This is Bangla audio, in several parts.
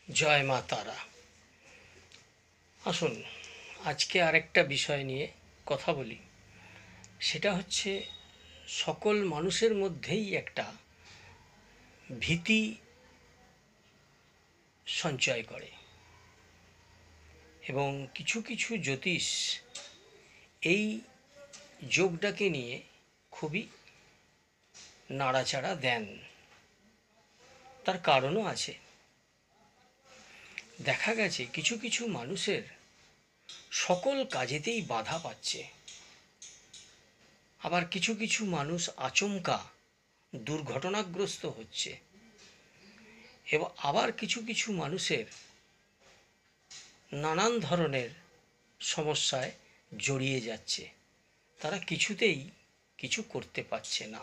জয় মা তারা। আসুন আজকে আরেকটা বিষয় নিয়ে কথা বলি। সেটা হচ্ছে সকল মানুষের মধ্যেই একটা ভীতি সঞ্চয় করে এবং কিছু কিছু জ্যোতিষ এই যোগটাকে নিয়ে খুবই নাড়াচাড়া দেন। তার কারণও আছে। দেখা গেছে কিছু কিছু মানুষের সকল কাজেতেই বাধা পাচ্ছে, আবার কিছু কিছু মানুষ আচমকা দুর্ঘটনাগ্রস্ত হচ্ছে এবং আবার কিছু কিছু মানুষের নানান ধরনের সমস্যায় জড়িয়ে যাচ্ছে, তারা কিছুতেই কিছু করতে পারছে না।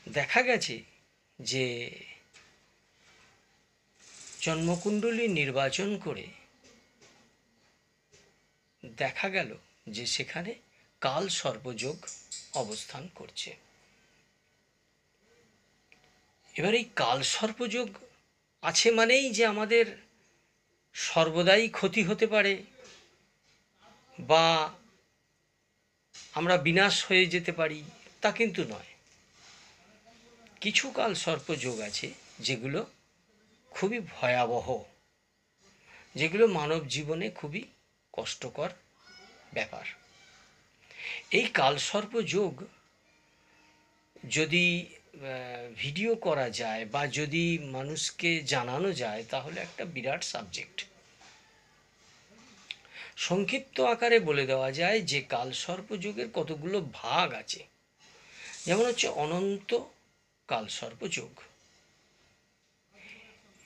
দেখা গেছে যে জন্মকুণ্ডলী নির্বাচন করে দেখা গেল যে সেখানে কাল সর্পযোগ অবস্থান করছে। এবার এই কাল সর্পযোগ আছে মানেই যে আমাদের সর্বদাই ক্ষতি হতে পারে বা আমরা বিনাশ হয়ে যেতে পারি, তা কিন্তু নয়। কিছু কাল সর্পযোগ আছে যেগুলো খুবই ভয়াবহ, যেগুলো মানব জীবনে খুবই কষ্টকর ব্যাপার। এই কালসর্প যোগ যদি ভিডিও করা যায় বা যদি মানুষকে জানানো যায় তাহলে একটা বিরাট সাবজেক্ট। সংক্ষিপ্ত আকারে বলে দেওয়া যায় যে কালসর্প যোগের কতগুলো ভাগ আছে। যেমন হচ্ছে অনন্ত কালসর্প যোগ,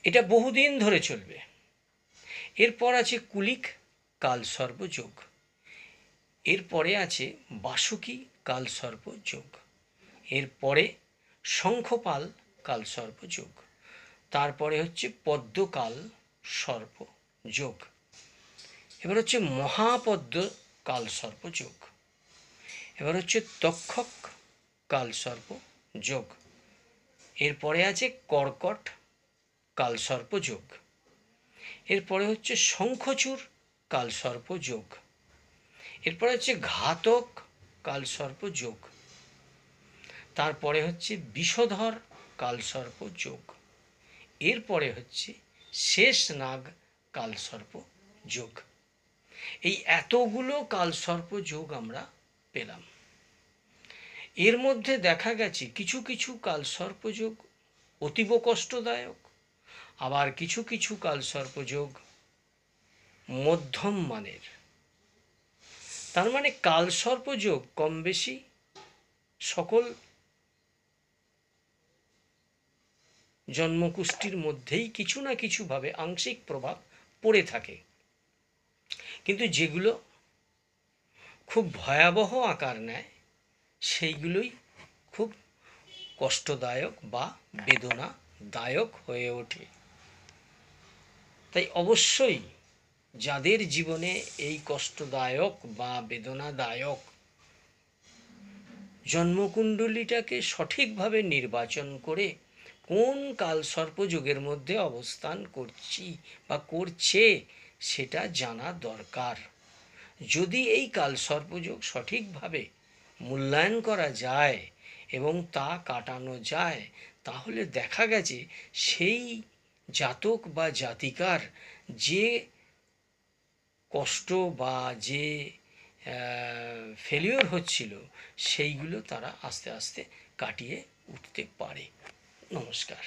এটা বহুদিন ধরে চলবে। এরপর আছে কুলিক কালসর্প যোগ, এরপরে আছে বাসুকি কালসর্প যোগ, এরপরে শঙ্খপাল কালসর্প যোগ, তারপরে হচ্ছে পদ্মকাল সর্প যোগ, এবার হচ্ছে মহাপদ্ম কালসর্প যোগ, এবার হচ্ছে তক্ষক কালসর্প যোগ, এরপরে আছে কর্কট কালসর্প যোগ, এরপরে হচ্ছে শঙ্খচূড় কালসর্প যোগ, এরপরে হচ্ছে ঘাতক কালসর্প যোগ, তারপরে হচ্ছে বিষধর কালসর্প যোগ, এরপরে হচ্ছে শেষ নাগ কালসর্প যোগ। এই এতগুলো কালসর্প যোগ আমরা পেলাম। এর মধ্যে দেখা গেছে কিছু কিছু কালসর্প যোগ অতীব কষ্টদায়ক, আবার কিছু কিছু কালসর্প যোগ মধ্যম মানের। তার মানে কালসর্প যোগ কম বেশি সকল জন্মকুষ্ঠির মধ্যেই কিছু না কিছুভাবে আংশিক প্রভাব পড়ে থাকে, কিন্তু যেগুলো খুব ভয়াবহ আকার নেয় সেইগুলোই খুব কষ্টদায়ক বা বেদনাদায়ক হয়ে ওঠে। তাই অবশ্যই যাদের জীবনে এই কষ্টদায়ক বা বেদনাদায়ক জন্মকুণ্ডলীটাকে সঠিকভাবে নির্বাচন করে কোন কালসর্পযোগের মধ্যে অবস্থান করছি বা করছে সেটা জানা দরকার। যদি এই কালসর্পযোগ সঠিকভাবে মূল্যায়ন করা যায় এবং তা কাটানো যায়, তাহলে দেখা গেছে সেই জাতক বা জাতিকার যে কষ্ট বা যে ফেলিওর হচ্ছিল সেইগুলো তারা আস্তে আস্তে কাটিয়ে উঠতে পারে। নমস্কার।